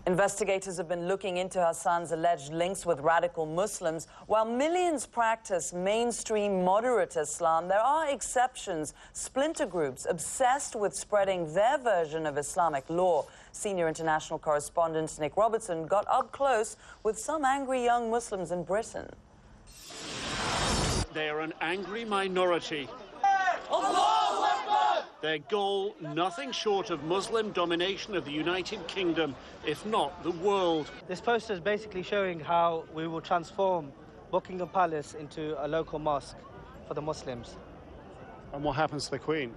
Investigators have been looking into Hassan's alleged links with radical Muslims. While millions practice mainstream moderate Islam, there are exceptions, splinter groups obsessed with spreading their version of Islamic law. Senior international correspondent Nick Robertson got up close with some angry young Muslims in Britain. They are an angry minority. Their goal, nothing short of Muslim domination of the United Kingdom, if not the world. This poster is basically showing how we will transform Buckingham Palace into a local mosque for the Muslims. And what happens to the Queen?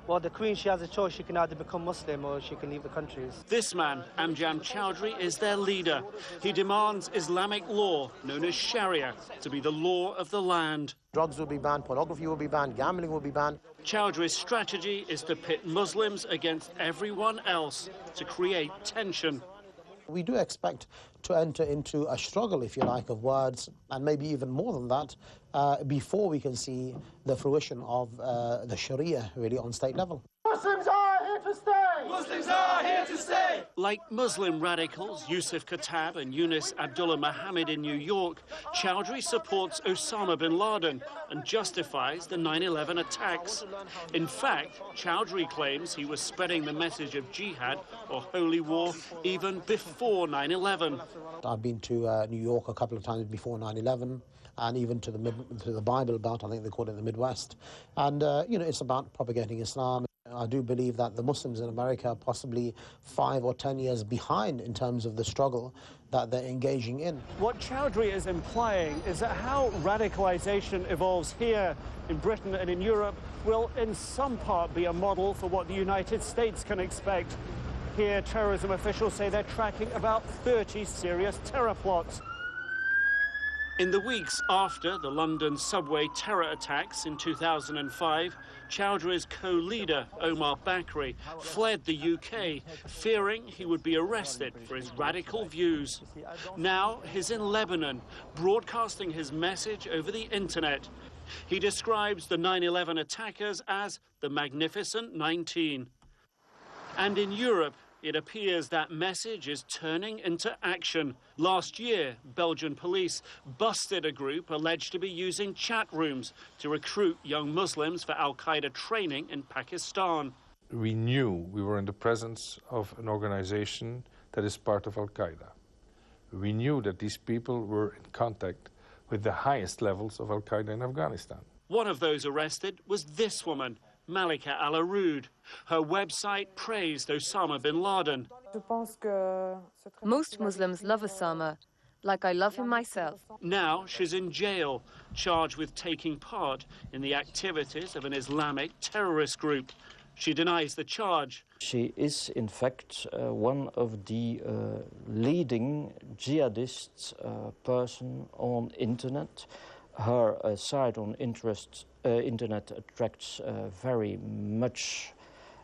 Well, the Queen, she has a choice. She can either become Muslim or she can leave the countries. This man, Amjad Chowdhury, is their leader. He demands Islamic law, known as Sharia, to be the law of the land. Drugs will be banned, pornography will be banned, gambling will be banned. Chowdhury's strategy is to pit Muslims against everyone else, to create tension. We do expect to enter into a struggle, if you like, of words, and maybe even more than that, before we can see the fruition of the Sharia really on state level. Muslims are here to stay! Muslims are here to stay! Like Muslim radicals Yusuf Khattab and Yunus Abdullah Mohammed in New York, Chowdhury supports Osama bin Laden and justifies the 9/11 attacks. In fact, Chowdhury claims he was spreading the message of jihad or holy war even before 9/11. I've been to New York a couple of times before 9/11. And even to the Bible Belt, I think they call it the Midwest. And, you know, it's about propagating Islam. I do believe that the Muslims in America are possibly 5 or 10 years behind in terms of the struggle that they're engaging in. What Chowdhury is implying is that how radicalization evolves here in Britain and in Europe will in some part be a model for what the United States can expect. Here, terrorism officials say they're tracking about 30 serious terror plots. In the weeks after the London subway terror attacks in 2005, Chowdhury's co-leader, Omar Bakri, fled the UK, fearing he would be arrested for his radical views. Now he's in Lebanon, broadcasting his message over the internet. He describes the 9/11 attackers as the Magnificent 19. And in Europe, it appears that message is turning into action. Last year, Belgian police busted a group alleged to be using chat rooms to recruit young Muslims for Al-Qaeda training in Pakistan. We knew we were in the presence of an organization that is part of Al-Qaeda. We knew that these people were in contact with the highest levels of Al-Qaeda in Afghanistan. One of those arrested was this woman, Malika Al-Arud. Her website praised Osama bin Laden. Most Muslims love Osama, like I love him myself. Now she's in jail, charged with taking part in the activities of an Islamic terrorist group. She denies the charge. She is, in fact, one of the leading jihadist person on internet. Her site on internet attracts very much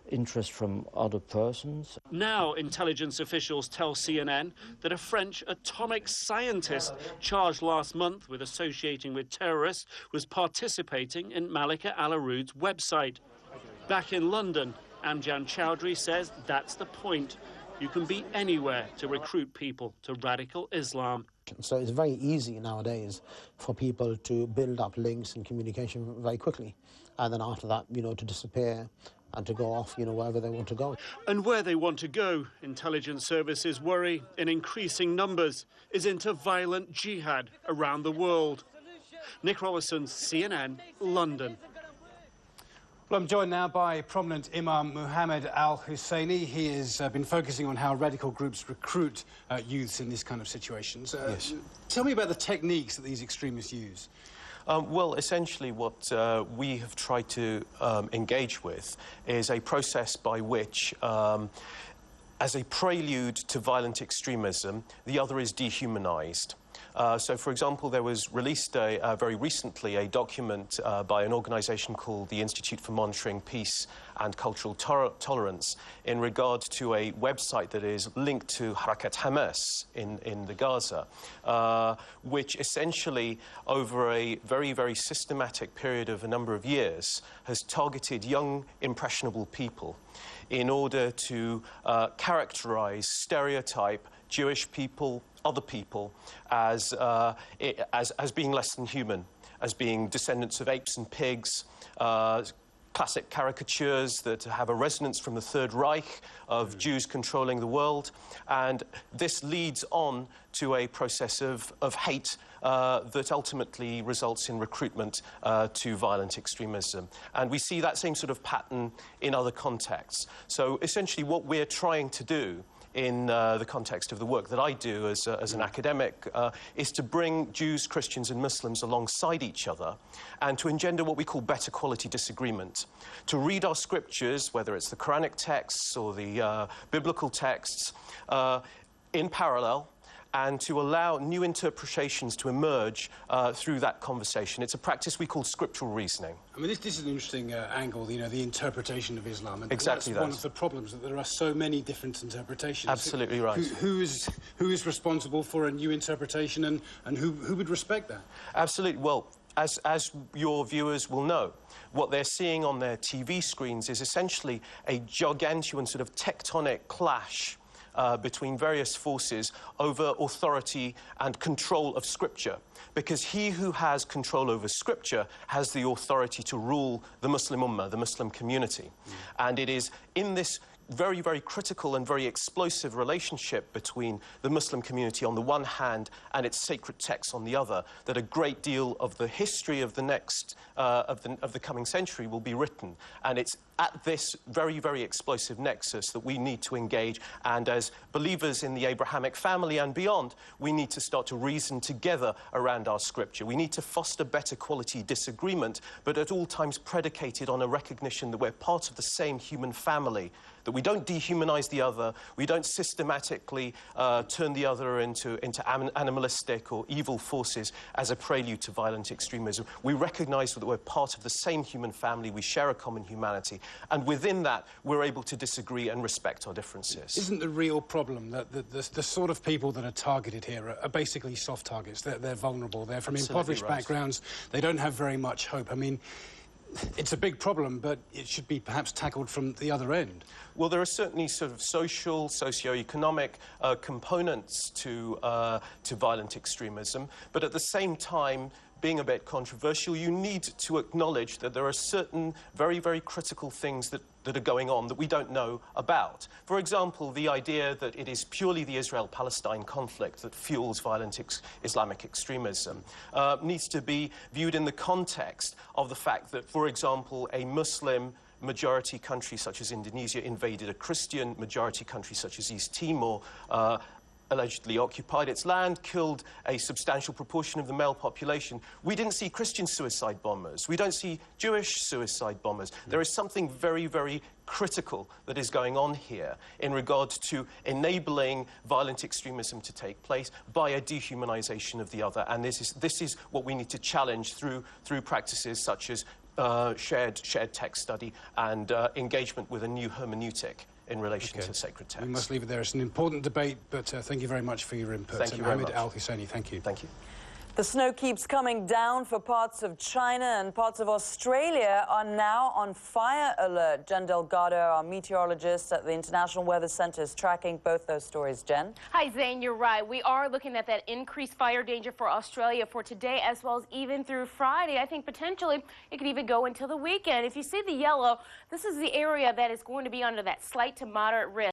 interest from other persons. Now intelligence officials tell CNN that a French atomic scientist charged last month with associating with terrorists was participating in Malika Al-Arud's website. Back in London, Amjad Chowdhury says that's the point. You can be anywhere to recruit people to radical Islam. So it's very easy nowadays for people to build up links and communication very quickly. And then after that, you know, to disappear and to go off, you know, wherever they want to go. And where they want to go, intelligence services worry, in increasing numbers, is into violent jihad around the world. Nick Robertson, CNN, London. Well, I'm joined now by prominent Imam Muhammad Al-Hussaini. He has been focusing on how radical groups recruit youths in this kind of situations. Yes. Tell me about the techniques that these extremists use. Well, essentially what we have tried to engage with is a process by which, as a prelude to violent extremism, the other is dehumanized. So, for example, there was released very recently a document by an organisation called the Institute for Monitoring Peace and Cultural Tolerance in regard to a website that is linked to Harakat Hamas in the Gaza, which essentially, over a very, very systematic period of a number of years, has targeted young, impressionable people in order to characterise, stereotype Jewish people, other people, as being less than human, as being descendants of apes and pigs, classic caricatures that have a resonance from the Third Reich of Jews controlling the world. And this leads on to a process of hate that ultimately results in recruitment to violent extremism. And we see that same sort of pattern in other contexts. So essentially what we're trying to do in the context of the work that I do as an academic, is to bring Jews, Christians and Muslims alongside each other and to engender what we call better quality disagreement. To read our scriptures, whether it's the Quranic texts or the biblical texts, in parallel, and to allow new interpretations to emerge through that conversation. It's a practice we call Scriptural Reasoning. I mean, this is an interesting angle, you know, the interpretation of Islam. And exactly that's one of the problems, that there are so many different interpretations. Absolutely right. Who is responsible for a new interpretation, and who would respect that? Absolutely. Well, as your viewers will know, what they're seeing on their TV screens is essentially a gargantuan sort of tectonic clash between various forces over authority and control of Scripture. Because he who has control over Scripture has the authority to rule the Muslim Ummah, the Muslim community. And it is in this very, very critical and very explosive relationship between the Muslim community on the one hand and its sacred texts on the other that a great deal of the history of the next, of the coming century will be written. And it's at this very, very explosive nexus that we need to engage, and as believers in the Abrahamic family and beyond, we need to start to reason together around our Scripture. We need to foster better quality disagreement, but at all times predicated on a recognition that we're part of the same human family, that we don't dehumanize the other, we don't systematically turn the other into animalistic or evil forces as a prelude to violent extremism. We recognize that we're part of the same human family, we share a common humanity, and within that, we're able to disagree and respect our differences. Isn't the real problem that the sort of people that are targeted here are basically soft targets? They're vulnerable, they're from impoverished backgrounds, they don't have very much hope. I mean, it's a big problem, but it should be perhaps tackled from the other end. Well, there are certainly sort of social, socio-economic components to violent extremism, but at the same time, being a bit controversial, you need to acknowledge that there are certain very, very critical things that are going on that we don't know about. For example, the idea that it is purely the Israel-Palestine conflict that fuels violent Islamic extremism needs to be viewed in the context of the fact that, for example, a Muslim majority country such as Indonesia invaded a Christian majority country such as East Timor, allegedly occupied its land, killed a substantial proportion of the male population. We didn't see Christian suicide bombers. We don't see Jewish suicide bombers. There is something very, very critical that is going on here in regard to enabling violent extremism to take place by a dehumanization of the other. And this is what we need to challenge through practices such as shared text study and engagement with a new hermeneutic in relation to sacred texts. We must leave it there. It's an important debate, but thank you very much for your input. Thank you very much. Al-Hussaini, thank you. Thank you. The snow keeps coming down for parts of China, and parts of Australia are now on fire alert. Jen Delgado, our meteorologist at the International Weather Centre, is tracking both those stories. Jen? Hi, Zane, you're right. We are looking at that increased fire danger for Australia for today, as well as even through Friday. I think potentially it could even go until the weekend. If you see the yellow, this is the area that is going to be under that slight to moderate risk.